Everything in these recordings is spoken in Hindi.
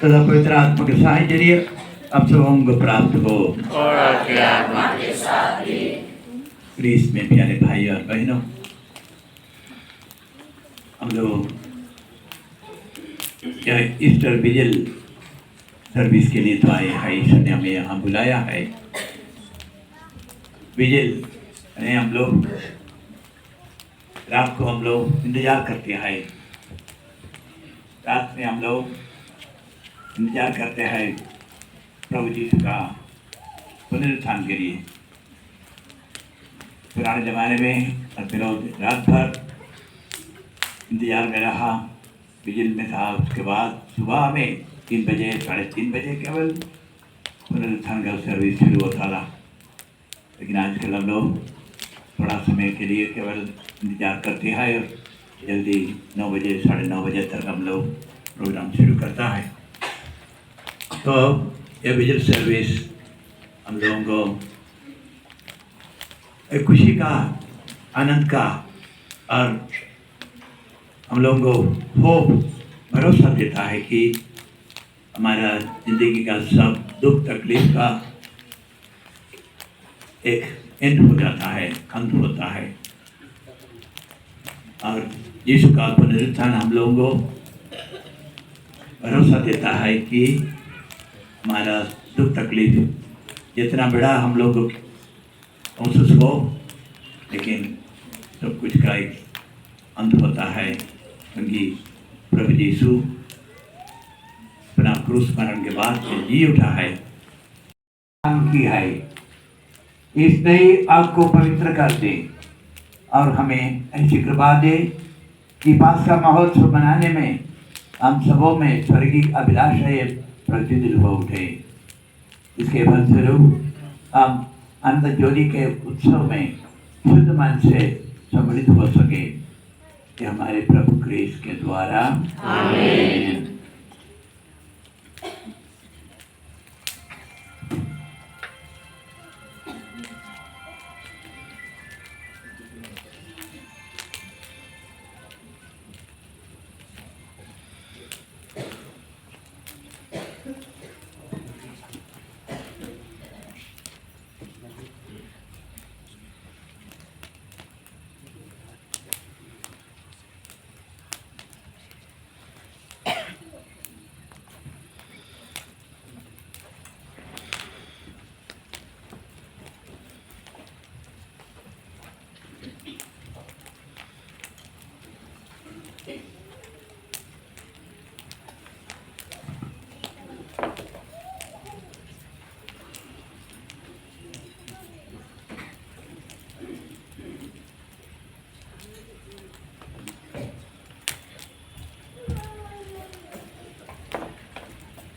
तथा पवित्र आत्मा के सहाय जरिए अब सब हमको प्राप्त हो और आपके आत्मा के साथ भी। क्रिस्त में प्यारे भाई और बहनों, हम लोग यह ईस्टर विजिल सर्विस के लिए तो आए हैं। ईश्वर ने हमें यहाँ बुलाया है। विजिल यानी हम लोग रात को हम लोग इंतजार करते हैं। रात में हम लोग इंतजार करते हैं प्रभु यीशु का पुनरुत्थान के लिए। पुराने ज़माने में लोग रात भर इंतजार में रहा, विजिल में था। उसके बाद सुबह में 3 बजे 3:30 बजे केवल पुनरुत्थान का सर्विस शुरू होता था। लेकिन आजकल हम लोग थोड़ा समय के लिए केवल इंतजार करते हैं और जल्दी 9 बजे 9:30 बजे तक हम लोग प्रोग्राम शुरू करता है। तो यह विजिल सर्विस हम लोगों को एक खुशी का, आनंद का और हम लोगों को होप, भरोसा देता है कि हमारा ज़िंदगी का सब दुख तकलीफ का एक एंड हो जाता है, अंत होता है। और यीशु का पुनरुत्थान हम लोगों को भरोसा देता है कि हमारा दुख तकलीफ जितना बड़ा हम लोग महसूस हो, लेकिन सब कुछ का एक अंत होता है, क्योंकि प्रभु यीशु अपना क्रूस मरण के बाद जी उठा है, की है। इसने आपको पवित्र कर दे और हमें ऐसी कृपा दे कि पास्का महोत्सव मनाने में हम सबों में स्वर्गीय अभिलाषाएं प्रतिदिन हो उठे। इसके फलस्वरूप हम अनंत ज्योति के उत्सव में शुद्ध मन से सम्मिलित हो सके। कि हमारे प्रभु क्रिस्त के द्वारा आमीन।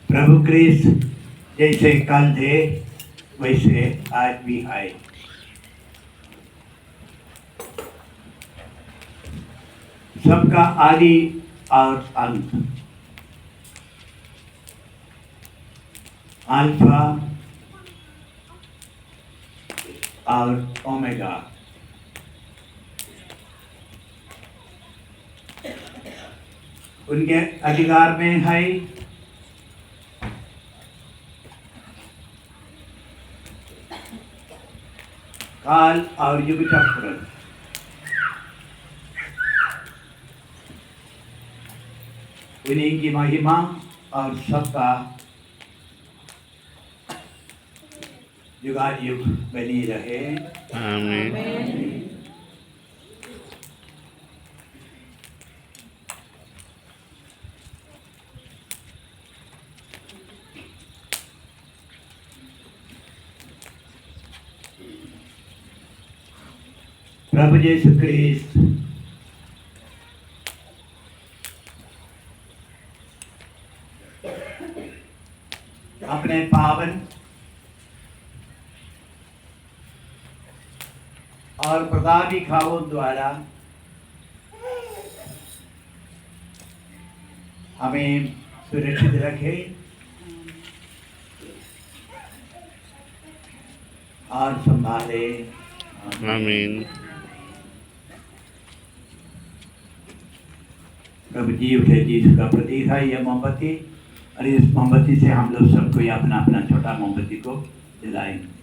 प्रभु क्रिस्त जैसे कल थे वैसे आज भी है। सबका आदि और अंत, अल्फा और ओमेगा। उनके अधिकार में है काल और युग चक्र। उन्हीं की महिमा और सबका युगायुग बनी रहे। आमीन। प्रभु यीशु क्रिस्त अपने पावन और प्रतापी खावों द्वारा हमें सुरक्षित रखे और संभाले। आमीन। प्रभु जी उठे, यीशु का प्रतीक है यह मोमबत्ती। और इस मोमबत्ती से हम लोग सब कोई अपना अपना छोटा मोमबत्ती को जलाएंगे।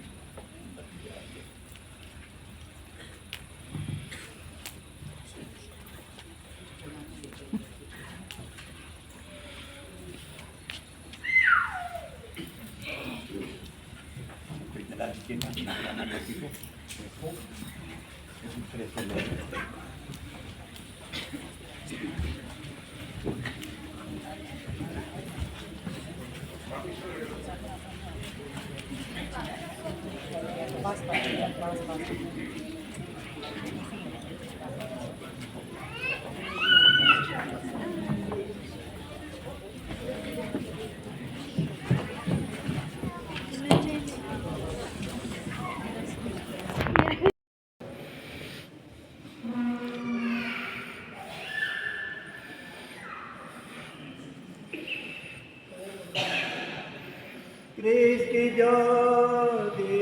Cristi Jodi.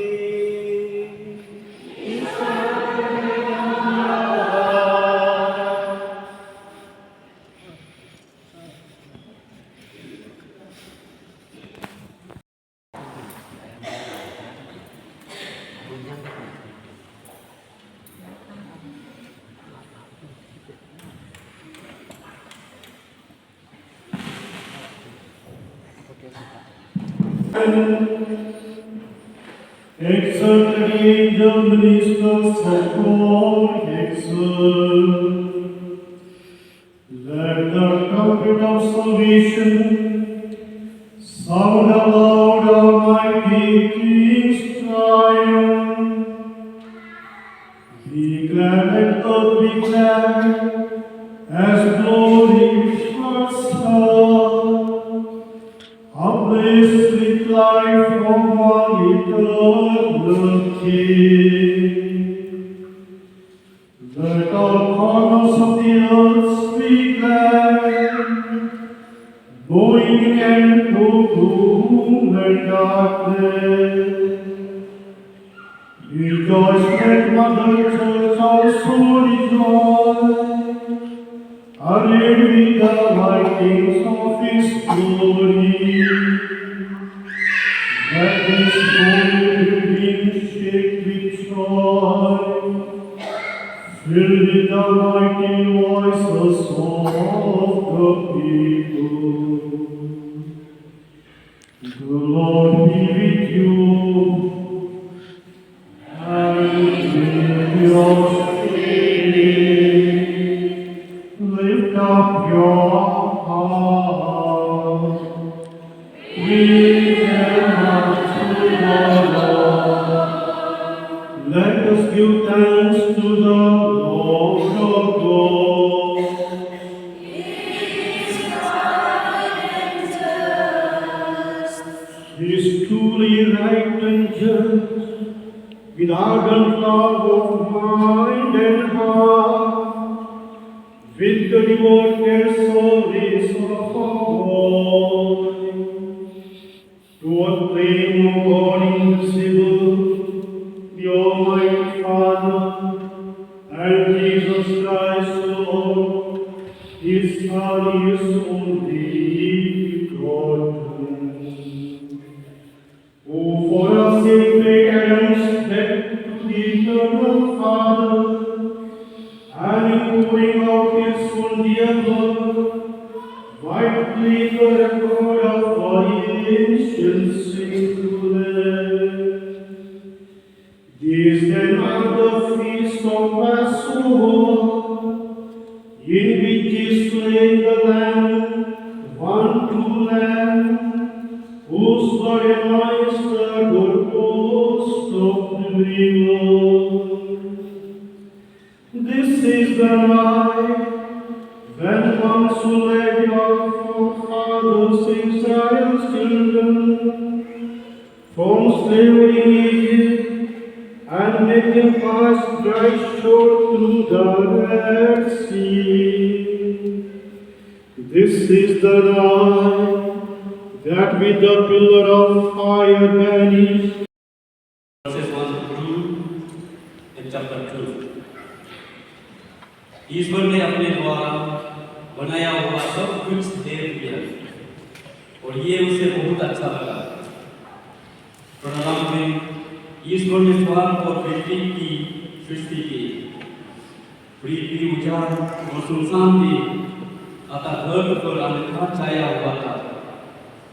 Exalt the angel ministers of God, exalt. Let the trumpet of salvation sound aloud, Almighty King's triumph. Be glad, let earth be glad, as glory first heard. Ablaze with life from one eternal King. Let all corners of the earth speak glad, going and to gloom and darkness. Rejoice, let Mother Church also rejoice, arrayed with the lightnings of His glory. Let this holy building shake with joy, filled with the mighty voices of the people. The Lord be with you, and with your spirit. Lift up your heart. We cannot to the Lord. Let us give thanks to the Lord our God. He is truly right and just, with ardent love of mind and heart, with the devoted service of our God, to acclaim, O God invisible, the Almighty Father, and Jesus Christ, the Lord, His Son, His only begotten, who for our sake made Adam's death to the eternal Father, and in pouring out His own dear blood, rightly the record of our ancient sinfulness. These then are the feast of Passover, in which is slain the Lamb, one true Lamb, whose blood anoints the doorpost of the river. This is the night when once who led your forefathers Israel's children from slavery in Egypt and made them pass dry shore through the Red Sea. This is the night that with the pillar of fire banished verses 1 to 2 in chapter 2. ईश्वर ने अपने द्वारा बनाया हुआ सब कुछ दे दिया और और ये उसे बहुत अच्छा लगा। प्रारंभ में ईश्वर ने स्वर्ग और पृथ्वी की सृष्टि की। पृथ्वी उजाड़ और सुनसान थी, अतः धरती पर अंधकार छाया हुआ था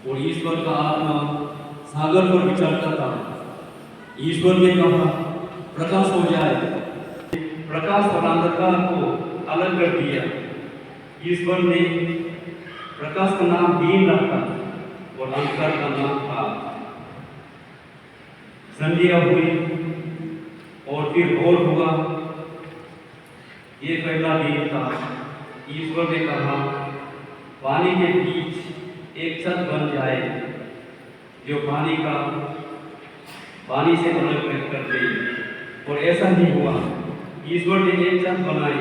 और ईश्वर का आत्मा सागर पर विचरता था। ईश्वर ने कहा, प्रकाश हो जाए। प्रकाश और अंधकार को अलग कर दिया। ईश्वर ने प्रकाश का नाम दीन रखा और अंधकार का नाम था। संध्या हुई और फिर भोर हुआ। ये पहला दिन था। ईश्वर ने कहा, पानी के बीच एक छत बन जाए जो पानी से अलग कर दे। और ऐसा ही हुआ। ईश्वर ने एक छत बनाई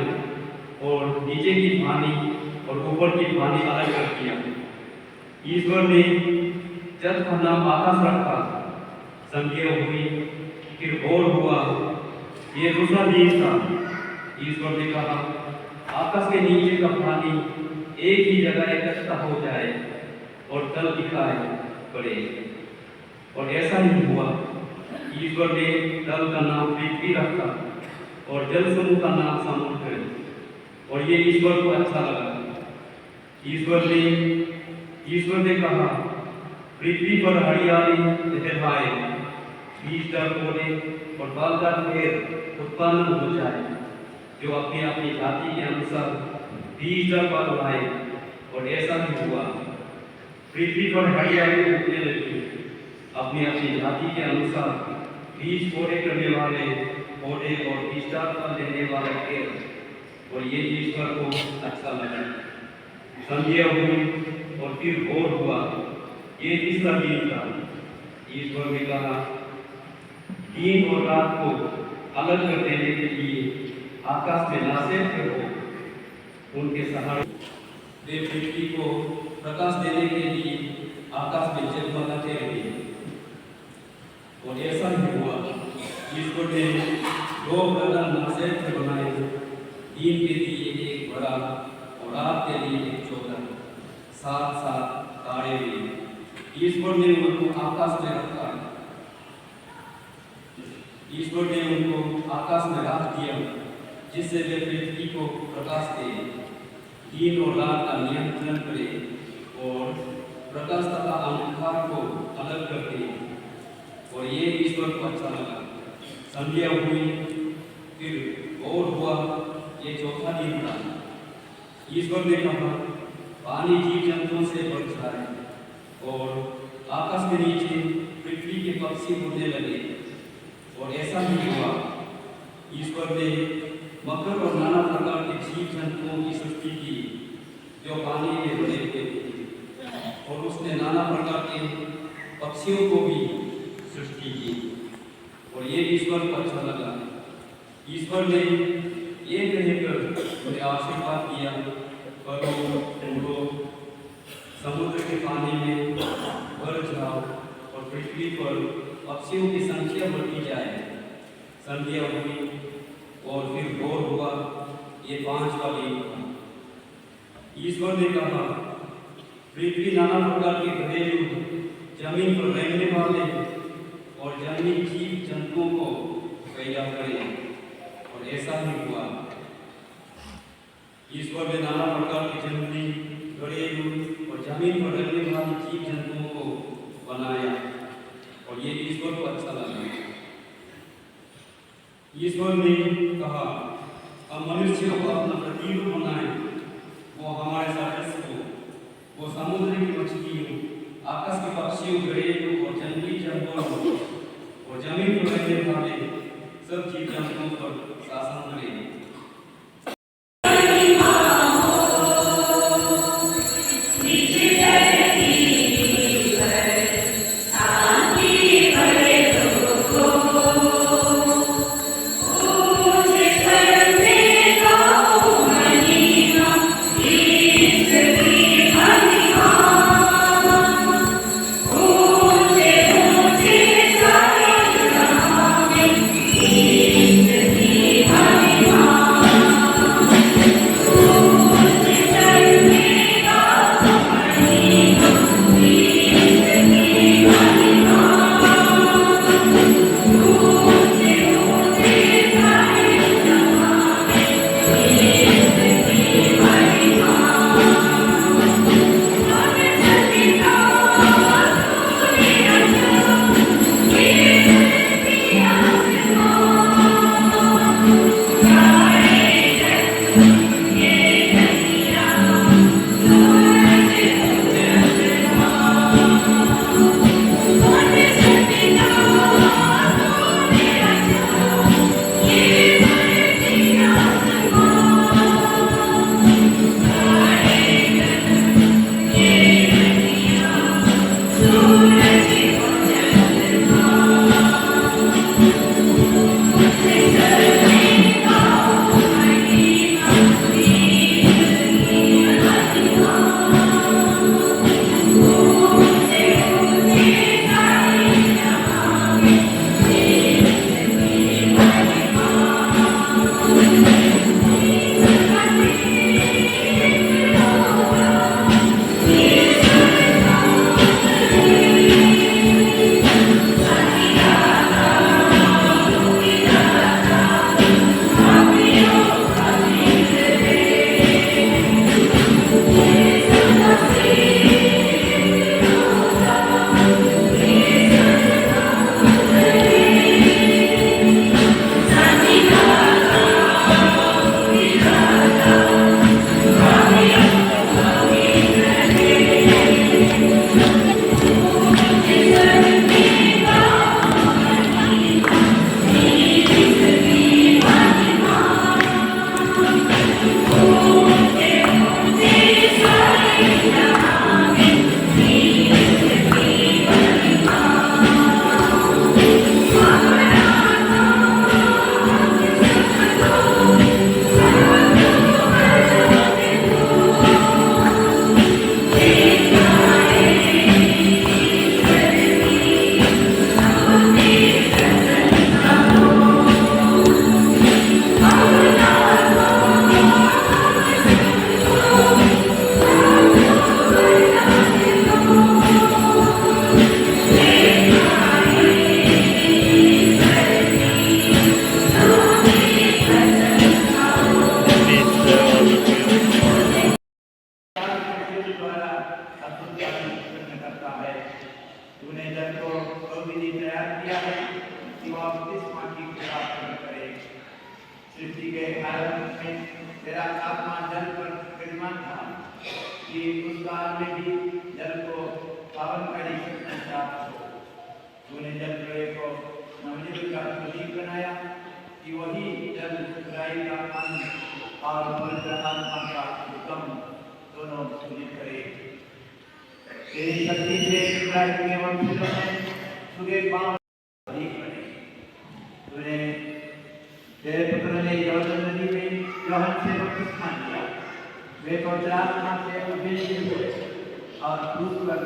और नीचे की पानी और ऊपर की पानी अलग कर दिया। ईश्वर ने छत का नाम आकाश रखा। संध्या हुई, फिर भोर हुआ। ये दूसरा दिन था। ईश्वर ने कहा, आकाश के नीचे का पानी एक ही जगह इकट्ठा हो जाए और तल दिखाई पड़े। और ऐसा ही हुआ। ईश्वर ने तल का नाम पृथ्वी रखा और जल समूह का नाम समुद्र। और ये ईश्वर को अच्छा लगा। ईश्वर ने कहा, पृथ्वी पर हरियाली लहराए, बीजदार पौधे और फलदार पेड़ उत्पन्न हो जाए जो अपनी अपनी जाति के अनुसार बीजदार फल लाए। और ऐसा ही हुआ। पृथ्वी पर हरियाली उगने लगी, अपनी अपनी जाति के अनुसार बीज पौधे करने वाले पौधे और बीजदार फल देने वाले पेड़। और ये ईश्वर को अच्छा लगा। संध्या हुई और फिर भोर हुआ। ये तीसरा दिन था। ईश्वर ने कहा, दिन और रात को अलग कर देने के लिए आकाश में नासेर हो उनके सहारे वे पृथ्वी को प्रकाश देने के लिए आकाश में जगमगाते रहे। और ऐसा ही हुआ। ईश्वर ने दो प्रधान नासेर बनाए, दिन के लिए एक बड़ा और रात के लिए एक छोटा, साथ साथ तारे भी। ईश्वर ने उनको आकाश में रखा। ईश्वर ने उनको आकाश में रख दिया जिससे वे पृथ्वी को प्रकाश दे, दिन और रात का नियंत्रण करे और प्रकाश तथा अंधकार को अलग कर दे। और ये ईश्वर को अच्छा लगा। संध्या हुई, फिर भोर हुआ। ये चौथा दिन था। ईश्वर ने कहा, पानी जीव जंतुओं से भर जाए और आकाश के नीचे पृथ्वी के पक्षी उड़ने लगे। और ऐसा ही हुआ। ईश्वर ने मकर और नाना प्रकार के जीव जंतुओं की सृष्टि की जो पानी में बड़े हुए थे। और उसने नाना प्रकार के पक्षियों को भी सृष्टि की। और ये ईश्वर को अच्छा लगा। ईश्वर ने ये कहकर उन्हें आशीर्वाद दिया, करो उड़ो, समुद्र के पानी में भर जाओ और पृथ्वी पर पक्षियों की संख्या बढ़ती जाए। संध्या हुई और फिर भोर हुआ। ये पांचवा दिन था। ईश्वर ने कहा, पृथ्वी नाना प्रकार के घरेलू, जमीन पर रहने वाले और जंगली जीव जंतुओं को पैदा करे। और ऐसा ही हुआ। ईश्वर ने नाना प्रकार के जंगली, घरेलू और जमीन पर रहने वाले जीव जंतुओं को बनाया। और ये ईश्वर को अच्छा लगा। ईश्वर ने कहा, हम मनुष्य को अपना प्रतिरूप बनाए, वो हमारे सादृश्य हो। वो समुद्र की मछलियों, आकाश के पक्षियों, घरेलू और जंगली जानवरों और जमीन पर रहने वाले सब जीव जंतुओं पर शासन करें। Hare जल को विधि तैयार किया है कि वो बपतिस्मा की खुराक करे। सृष्टि के आरंभ में तेरा आत्मा जल पर विराजमान था कि उस काल में भी जल को पावनकारी सकना चाहता हो। तूने जल प्रलय को नवजीवन का प्रतीक बनाया कि वही जल बुराई का अंत और पवित्र आत्मा का उद्गम दोनों सुनित करे। तेरी शक्ति से इस्राएल के वंशजों में सुबह पांव अधिक बने। तूने तेरे पुत्र ने यॉर्दन नदी में यूहन्ना से बपतिस्मा लिया। वे पवित्र आत्मा से अभिषेक हुए और क्रूस पर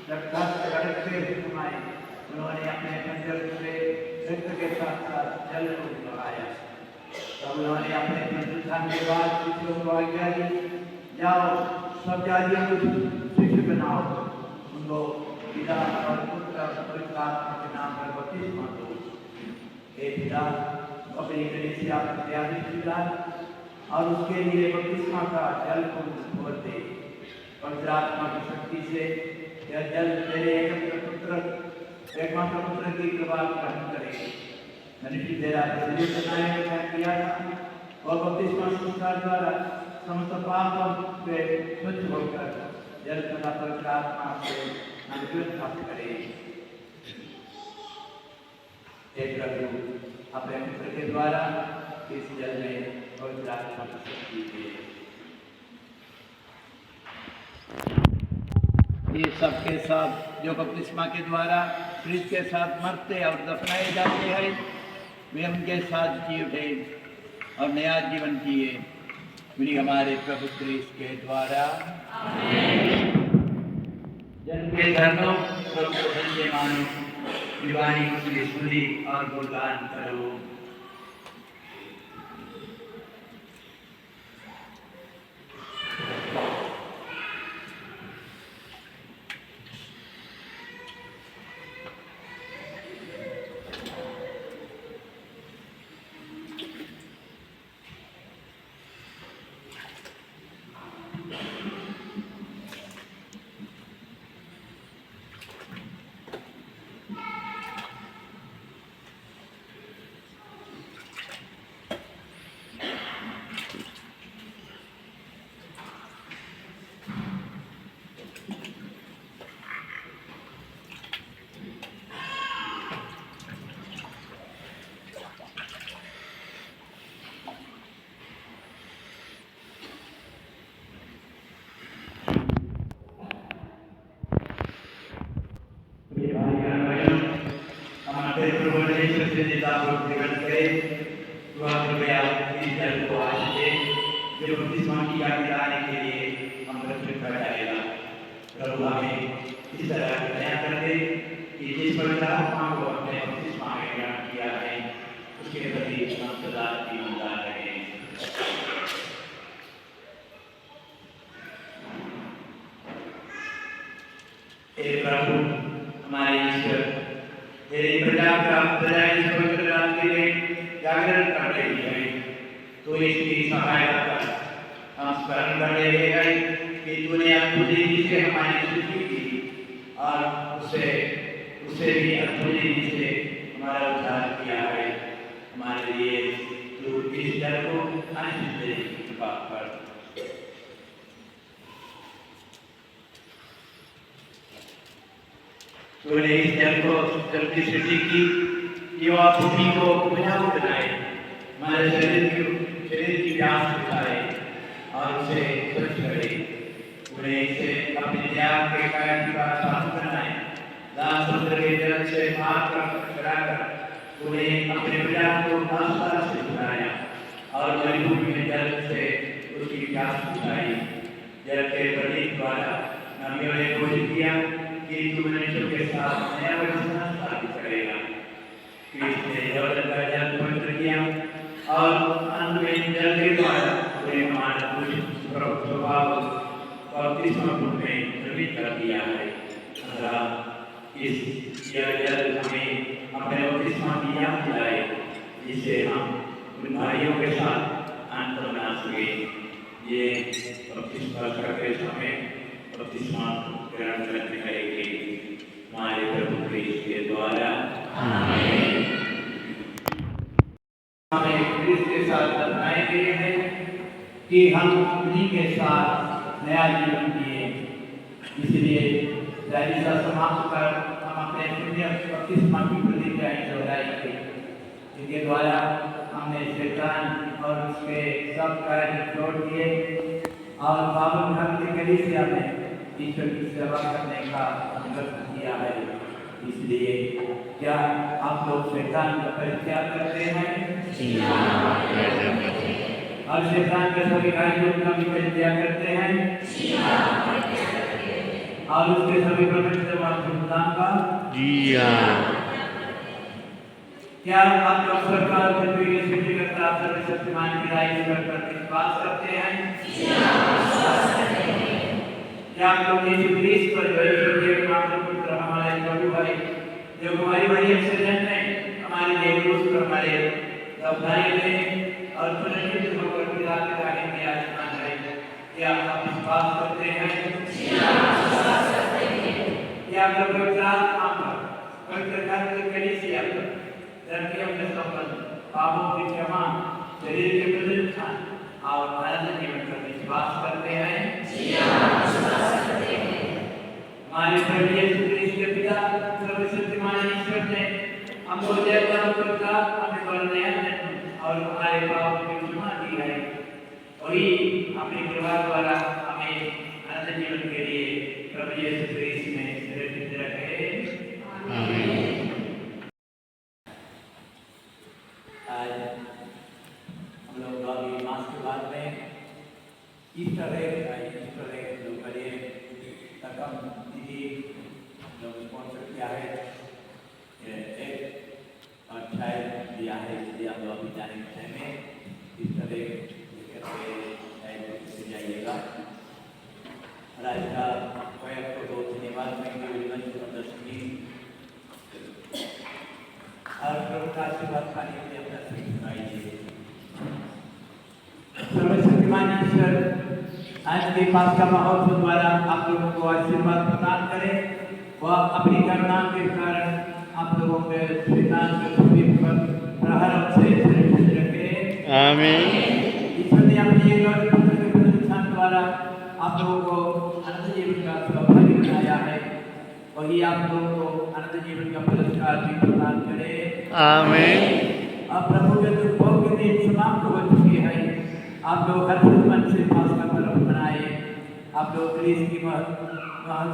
लटकते हुए उन्होंने अपने खंजर से रक्त के साथ साथ जल को बहाया। तब उन्होंने अपने पुनरुत्थान के बाद शिष्यों को आज्ञा दी, जाओ सब जातियों को शिष्य बनाओ, उनको पिता और पुत्र और पवित्र आत्मा के नाम पर बपतिस्मा दो। हे पिता, अपनी कलीसिया पर दयालु सुधार और उसके लिए बपतिस्मा का जल को छोड़ दे। पवित्र आत्मा की शक्ति से यह जल तेरे एकमात्र पुत्र की कृपा ग्रहण करे। मनुष्य तेरा प्रतिनिधि बनाए क्या किया था और बपतिस्मा संस्कार द्वारा समस्त पापों से स्वच्छ होकर जल तथा पवित्र आत्मा से अनुग्रह प्राप्त करे। हे प्रभु, अपने पुत्र के द्वारा इस जल में पवित्र आत्मा की शक्ति दे। ये सबके साथ जो बपतिस्मा के द्वारा क्रिस्त के साथ मरते और दफनाए जाते हैं, वे उनके साथ जी उठे और नया जीवन जिए। उन्हीं हमारे प्रभु क्रिस्त के द्वारा जन्म के धर्मों प्रभु को धन्य मानो, दीवानी की स्तुति और गुणगान करो। प्रभु हमें इस तरह दया कर दे कि जिस पवित्र आत्मा को अपने बपतिस्मा में ग्रहण किया है उसके प्रति हम सदा ईमानदार रहें। हे प्रभु हमारे ईश्वर, तेरी प्रजा का इस पवित्र रात्रि में जागरण कर रही है, तो इसकी सहायता कर। हम स्मरण कर रहे हैं कि तूने अद्भुत रीति से हमारी सृष्टि की और उससे भी अद्भुत रीति से हमारा उद्धार किया है। हमारे लिए तू इस जल को आशीष दे कृपा कर। तूने इस जल की सृष्टि की कि वह भूमि को उपजाऊ बनाए, हमारे शरीर की प्यास बुझाए और उसे स्वच्छ करे। तूने इसे अपने त्याग के कारण का साधन बनाए। लाल समुद्र के जल से पार कराकर तूने अपने प्रजा को आस्था से बुलाया और मरुभूमि में जल से उसकी प्यास बुझाई। जल के प्रतीक द्वारा नबियों ने घोषित किया कि तू मनुष्यों के साथ नया व्यवस्था स्थापित करेगा। क्रिस्त ने यॉर्दन का जल पवित्र किया और अंत में जल के द्वारा पूरे हमारा स्वभाव बपतिस्मा में प्रविष्ट कर दिया है। इस जल हमें अपने बपतिस्मा की याद दिलाए, जिससे हम उन भाइयों के साथ आनंद मना सके। ये बपतिस्मा करते समय बपतिस्मा ग्रहण करने करेंगे हमारे प्रभु इसके द्वारा हमें क्रिस्त के साथ दफनाए गए हैं कि हम उन्हीं के साथ नया जीवन जिए। इसलिए चालीसा समाप्त कर हम अपने पुण्य बपतिस्मा की प्रतिज्ञा दोहराएंगे, जिनके द्वारा हमने शैतान और उसके सब कार्य छोड़ दिए और पावन धर्म की कलीसिया में ईश्वर की सेवा करने का संकल्प किया है। इसलिए क्या आप लोग शैतान का परित्याग करते हैं और शैतान के सभी कार्यों का भी परित्याग करते हैं और उसके सभी प्रवृत्ति व भुगतान का? जी हाँ। क्या आप लोग सरकार पृथ्वी के सृष्टिकर्ता सर्वशक्तिमान की राय पर विश्वास करते हैं? क्या आप लोग यीशु क्रिस्त पर जो ईश्वर के एकमात्र पुत्र हमारे प्रभु है, जो हमारी बड़ी एक्सीडेंट है, हमारे देवदूत पर हमारे दफनाए गए और पुनर्जीवित होकर पिता के आगे में आसमान है, क्या आप विश्वास करते हैं? क्या आप लोग पवित्र आत्मा पर, पवित्र धर्म की कलीसिया पर, धर्म के संबंध, पापों की क्षमा, शरीर के पुनरुत्थान और अनंत जीवन पर विश्वास करते हैं? हमारे प्रभु यीशु क्रिस्त के पिता सर्वशक्तिमान ईश्वर ने हमको जयकर करता हमें पर नया जन्म और हमारे पापों की क्षमा दी है। वही अपनी कृपा द्वारा हमें अनंत जीवन के लिए प्रभु यीशु क्रिस्त में सुरक्षित रखे। आज हम लोग अभी मास के बाद में ईस्टर एग लोग करिए रकम दीदी लोग स्पॉन्सर किया है एक और शायद दिया है, इसलिए आप लोग अभी जाने के टाइम में ईस्टर एग लेकर के जाइएगा। और आज का कोई आपको बहुत धन्यवाद और प्रभु का आशीर्वाद पाने के लिए अपना सिर झुकाइए। सर्वशक्तिमान ईश्वर आज के पास का महोत्सव द्वारा आप लोगों को आशीर्वाद प्रदान करें, वह अपनी करुणा के कारण आप लोगों के शैतान के शरीर पर प्रहारों से सुरक्षित रखे। आमीन। ईश्वर ने अपनी एक और पुत्र के पुनरुत्थान द्वारा आप लोगों को अनंत जीवन का सौभाग्य बनाया है, वही आप लोगों को अनंत जीवन का पुरस्कार भी प्रदान करे। आमीन। अब प्रभु के दुर्भोग के दिन समाप्त हो चुके हैं, आप लोग हर मन से पास का पर्व मनाए। आप लोग क्रिस्त की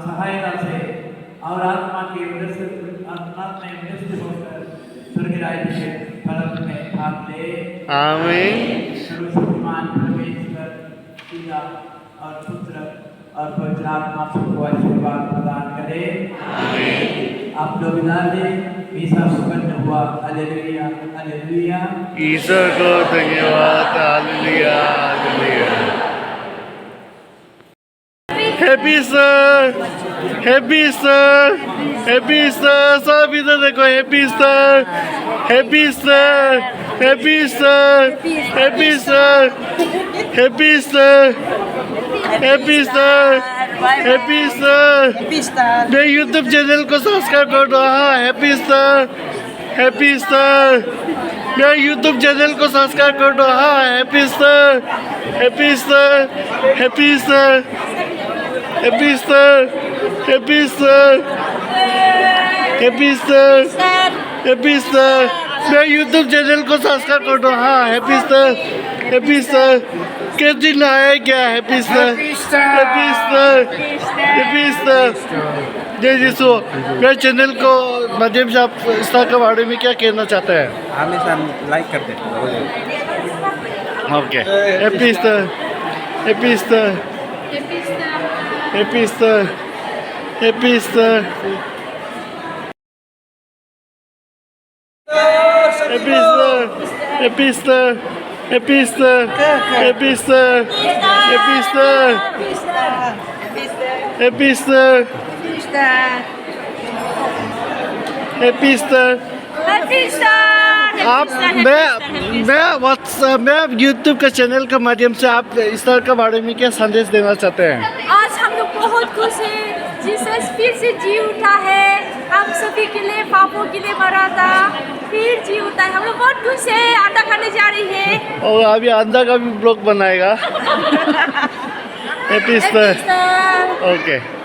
सहायता से और आत्मा के होकर स्वर्ग राज्य के पर्व में भाग ले। आमीन। सर्वशक्तिमान परमेश्वर पिता और पुत्र और पवित्र आत्मा सबको आशीर्वाद प्रदान करे। आमीन। आप लोग विदा दें। ईसा सुगंध हुआ। Hallelujah hallelujah. ईश्वर को धन्यवाद। Hallelujah hallelujah. Happy Easter, happy Easter, happy Easter. सब इधर देखो। Happy Easter, happy Easter, happy Easter, happy Easter, happy Easter, happy Easter, happy Easter. मैं यूट्यूब चैनल को सब्सक्राइब कर दो। हाँ, हैप्पी ईस्टर, हैप्पी ईस्टर। मैं यूट्यूब चैनल को सब्सक्राइब कर दो। हाँ, happy Easter, happy Easter, happy Easter, happy Easter, happy Easter, happy Easter, happy Easter. मैं यूट्यूब चैनल को सब्सक्राइब कर दो। हाँ, हैप्पी ईस्टर, हैप्पी ईस्टर। किस दिन आया क्या? Happy Easter, happy Easter, happy Easter. जय यीशु। मेरे चैनल को माध्यम से आप ईस्टर के बारे में क्या कहना चाहते हैं? हमेशा लाइक करते हैं। Okay. Happy Easter, happy Easter, happy Easter, happy Easter, happy Easter, happy Easter, happy Easter, happy Easter, happy Easter, happy Easter, happy Easter. आप मैं यूट्यूब के चैनल के माध्यम से आप ईस्टर के बारे में क्या संदेश देना चाहते हैं? आज हम लोग बहुत खुश हैं, जीसस फिर से जी उठा है। हम सभी के लिए पापों के लिए मरा था, फिर जी उठा है। हम लोग बहुत खुश है, अंडा खाने जा रही है। और अभी अंडा का भी ब्लॉग बनाएगा। Happy Easter. Easter. ओके